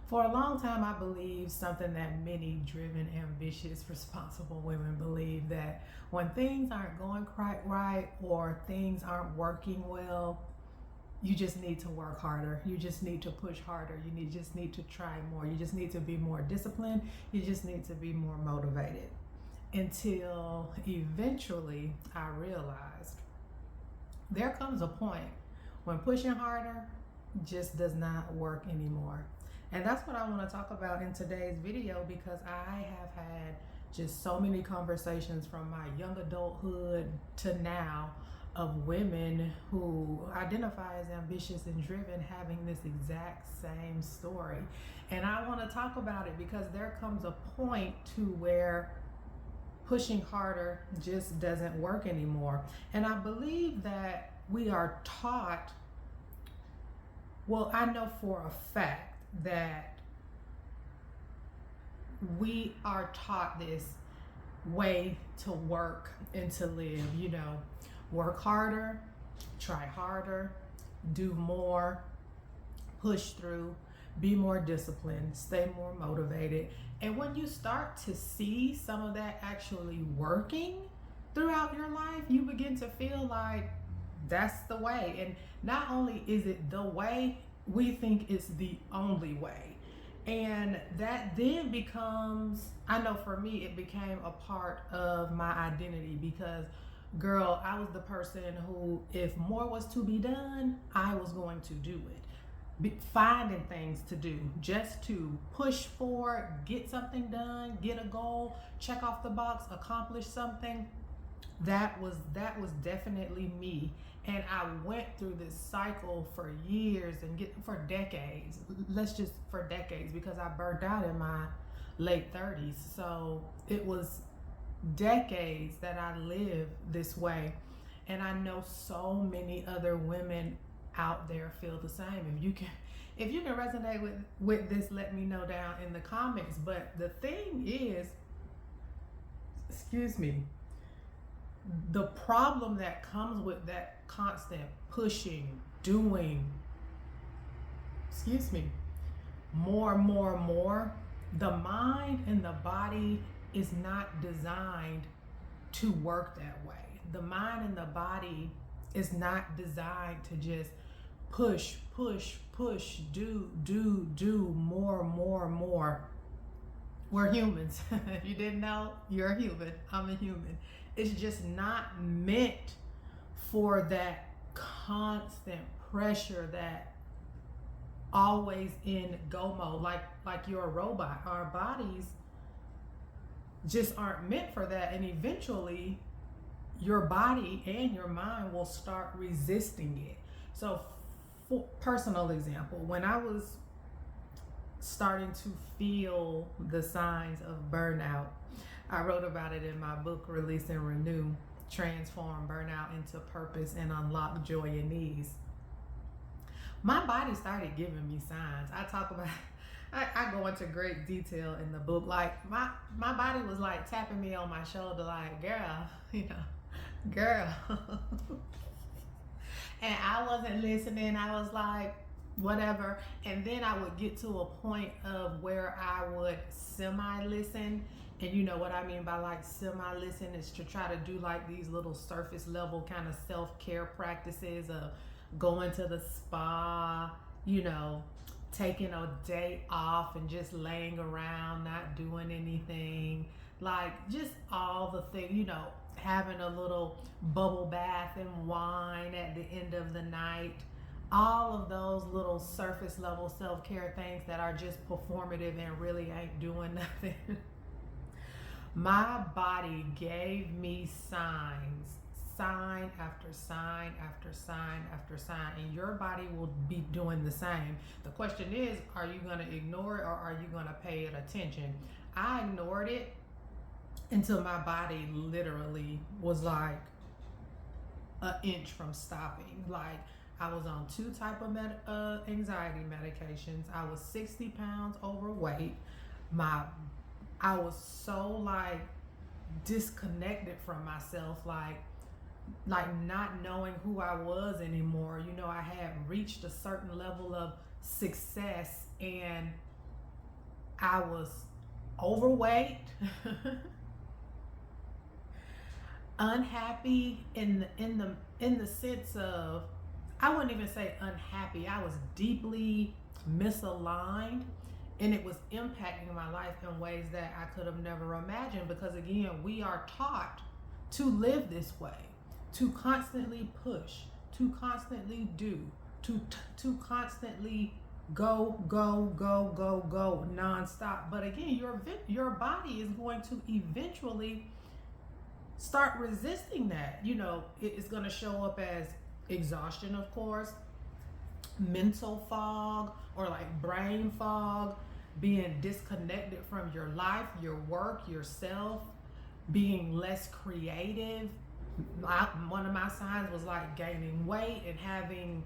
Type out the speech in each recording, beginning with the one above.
For a long time, I believed something that many driven, ambitious, responsible women believe, that when things aren't going quite right or things aren't working well, you just need to work harder. You just need to push harder. Just need to try more. You just need to be more disciplined. You just need to be more motivated. Until eventually I realized there comes a point when pushing harder just does not work anymore. And that's what I want to talk about in today's video, because I have had just so many conversations from my young adulthood to now of women who identify as ambitious and driven having this exact same story. And I want to talk about it because there comes a point to where pushing harder just doesn't work anymore. And I believe that we are taught, well, I know for a fact that we are taught this way to work and to live, work harder, try harder, do more, push through, be more disciplined, stay more motivated. And when you start to see some of that actually working throughout your life, you begin to feel like that's the way. And not only is it the way, we think it's the only way. And that then becomes, I know for me, it became a part of my identity, because girl, I was the person who, if more was to be done, I was going to do it. Finding things to do just to push forward, get something done, get a goal, check off the box, accomplish something. That was definitely me. And I went through this cycle for years and for decades. For decades, because I burned out in my late 30s. So it was decades that I lived this way. And I know so many other women out there feel the same. If you can resonate with this, let me know down in the comments. But the thing is, the problem that comes with that constant pushing, doing, more, the mind and the body is not designed to work that way. The mind and the body is not designed to just push, do more. We're humans. If you didn't know, you're a human. I'm a human. It's just not meant for that constant pressure, that always in go mode, like you're a robot. Our bodies just aren't meant for that. And eventually your body and your mind will start resisting it. So, for personal example, when I was starting to feel the signs of burnout, I wrote about it in my book, Release and Renew, Transform Burnout into Purpose and Unlock Joy and Ease. My body started giving me signs. I go into great detail in the book. Like my body was like tapping me on my shoulder, like, girl, girl. And I wasn't listening. I was like, whatever. And then I would get to a point of where I would semi-listen. And you know what I mean by like semi-listen is to try to do like these little surface level kind of self-care practices of going to the spa, taking a day off and just laying around, not doing anything. Like just all the things, having a little bubble bath and wine at the end of the night. All of those little surface level self-care things that are just performative and really ain't doing nothing. My body gave me signs, sign after sign after sign after sign, and your body will be doing the same. The question is, are you going to ignore it or are you going to pay it attention? I ignored it until my body literally was like an inch from stopping. Like I was on 2 type of anxiety medications. I was 60 pounds overweight. I was so like disconnected from myself, like not knowing who I was anymore. I had reached a certain level of success, and I was overweight, unhappy in the sense of, I wouldn't even say unhappy. I was deeply misaligned, and it was impacting my life in ways that I could have never imagined, because again, we are taught to live this way, to constantly push, to constantly do, to constantly go nonstop. But again, your body is going to eventually start resisting that. It's going to show up as exhaustion, of course, mental fog, or like brain fog, being disconnected from your life, your work, yourself, being less creative. One of my signs was like gaining weight and having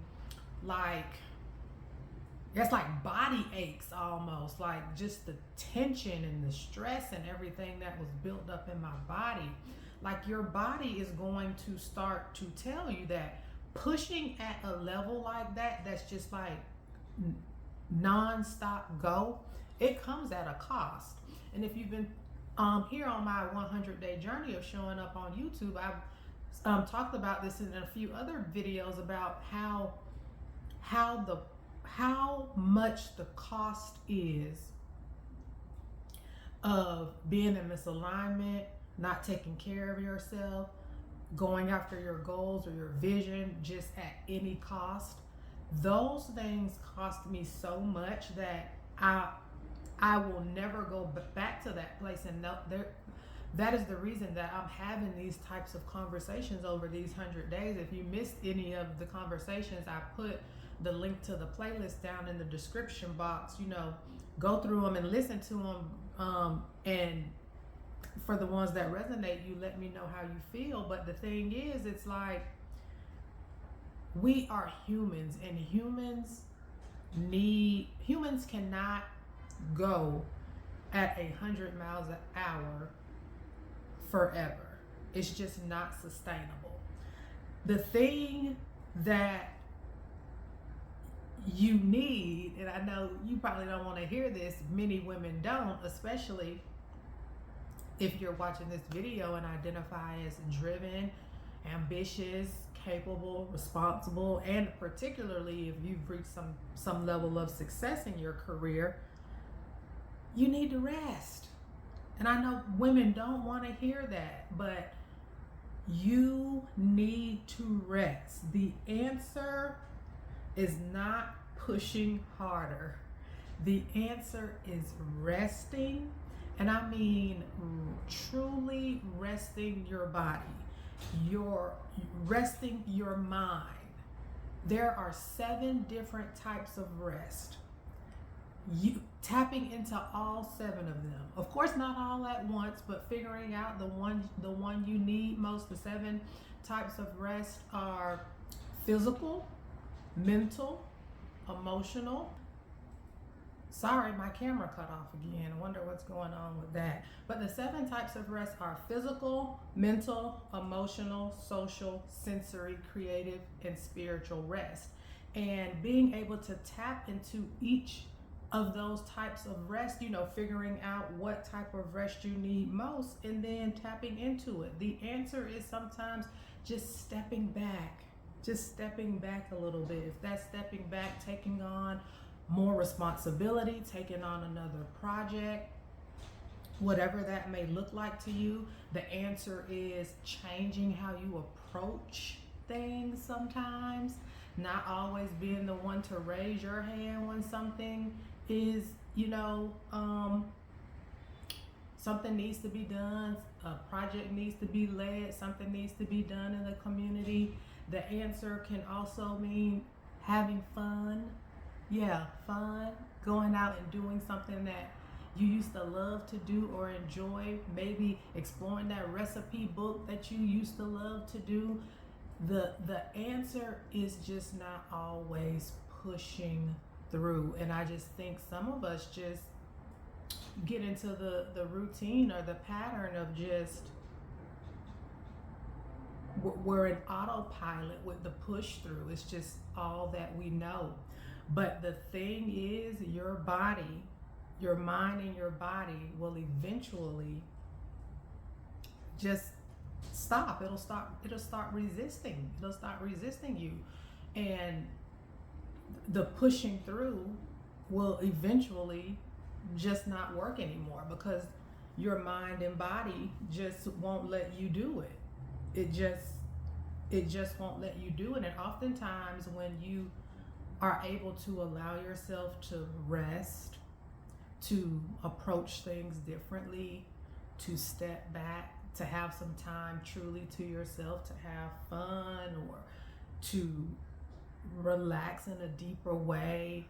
it's like body aches, almost like just the tension and the stress and everything that was built up in my body. Like, your body is going to start to tell you that pushing at a level like that, that's just like non-stop go, it comes at a cost. And if you've been here on my 100-day journey of showing up on YouTube, I've talked about this in a few other videos about how much the cost is of being in misalignment, not taking care of yourself, going after your goals or your vision just at any cost. Those things cost me so much that I will never go back to that place. And that is the reason that I'm having these types of conversations over these 100 days. If you missed any of the conversations, I put the link to the playlist down in the description box. Go through them and listen to them. And for the ones that resonate, you let me know how you feel. But the thing is, it's like, we are humans, and humans cannot go at 100 miles an hour forever. It's just not sustainable. The thing that you need, and I know you probably don't want to hear this, many women don't, especially if you're watching this video and identify as driven, ambitious, capable, responsible, and particularly if you've reached some level of success in your career, you need to rest. And I know women don't want to hear that, but you need to rest. The answer is not pushing harder. The answer is resting. And I mean truly resting your body, resting your mind. There are 7 different types of rest. You tapping into all 7 of them. Of course, not all at once, but figuring out the one you need most. The 7 types of rest are physical, mental, emotional. Sorry, my camera cut off again. I wonder what's going on with that. But the 7 types of rest are physical, mental, emotional, social, sensory, creative, and spiritual rest. And being able to tap into each of those types of rest, figuring out what type of rest you need most, and then tapping into it. The answer is sometimes just stepping back a little bit. If that's stepping back, taking on more responsibility, taking on another project, whatever that may look like to you. The answer is changing how you approach things sometimes, not always being the one to raise your hand when something is, something needs to be done, a project needs to be led, something needs to be done in the community. The answer can also mean having fun. Yeah, fun, going out and doing something that you used to love to do or enjoy, maybe exploring that recipe book that you used to love to do. The answer is just not always pushing through. And I just think some of us just get into the routine or the pattern of just, we're in autopilot with the push through. It's just all that we know. But the thing is, your body your mind and your body will eventually just stop. It'll start resisting. It'll start resisting you. And the pushing through will eventually just not work anymore, because your mind and body just won't let you do it. It just won't let you do it. And oftentimes when you are able to allow yourself to rest, to approach things differently, to step back, to have some time truly to yourself, to have fun, or to relax in a deeper way,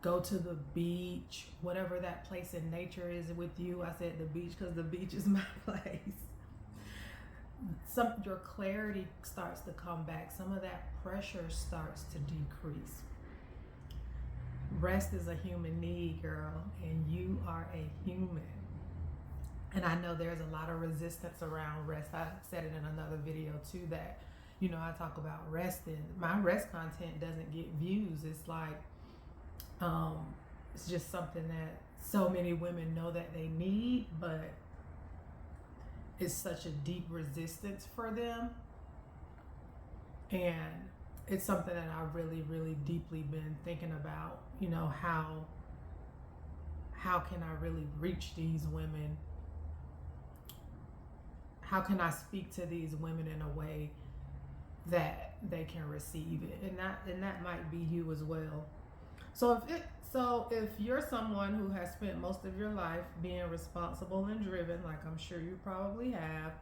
go to the beach, whatever that place in nature is with you. I said the beach because the beach is my place. Your clarity starts to come back. Some of that pressure starts to decrease. Rest is a human need, girl, and you are a human. And I know there's a lot of resistance around rest. I said it in another video too, that, you know, I talk about resting. My rest content doesn't get views. It's like, it's just something that so many women know that they need, but it's such a deep resistance for them. And it's something that I've really, really deeply been thinking about, you know, how can I really reach these women? How can I speak to these women in a way that they can receive it? And that might be you as well. So if you're someone who has spent most of your life being responsible and driven, like I'm sure you probably have,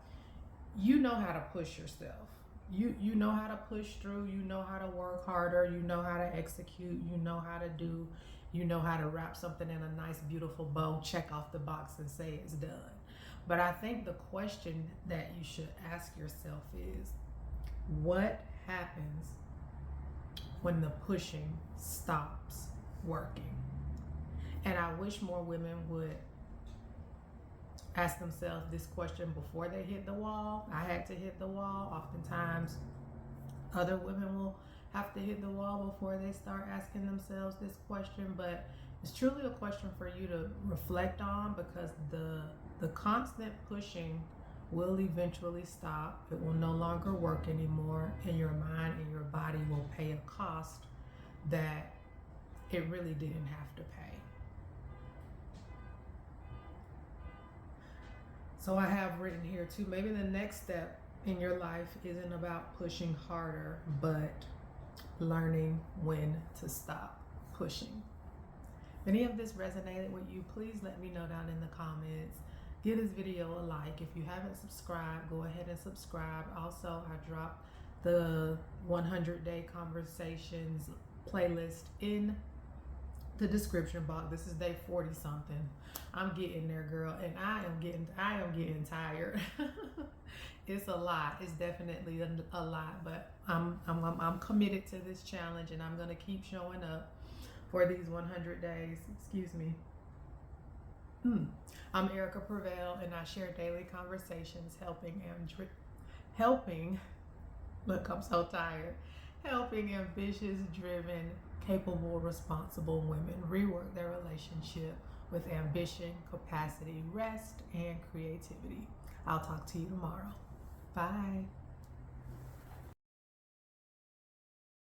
you know how to push yourself. You know how to push through, you know how to work harder, you know how to execute, you know how to do, you know how to wrap something in a nice, beautiful bow, check off the box and say it's done. But I think the question that you should ask yourself is, what happens when the pushing stops working? And I wish more women would ask themselves this question before they hit the wall. I had to hit the wall. Oftentimes, other women will have to hit the wall before they start asking themselves this question. But it's truly a question for you to reflect on, because the constant pushing will eventually stop. It will no longer work anymore, and your mind and your body will pay a cost that it really didn't have to pay. So I have written here too, maybe the next step in your life isn't about pushing harder, but learning when to stop pushing. If any of this resonated with you, please let me know down in the comments. Give this video a like. If you haven't subscribed, go ahead and subscribe. Also, I dropped the 100-day conversations playlist in the description box. This is day 40 something. I'm getting there, girl, and I am getting tired. It's a lot. It's definitely a lot, but I'm committed to this challenge, and I'm gonna keep showing up for these 100 days. Excuse me. I'm Erica Prevail, and I share daily conversations helping. Look, I'm so tired. Helping ambitious, driven, capable, responsible women rework their relationship with ambition, capacity, rest, and creativity. I'll talk to you tomorrow. Bye.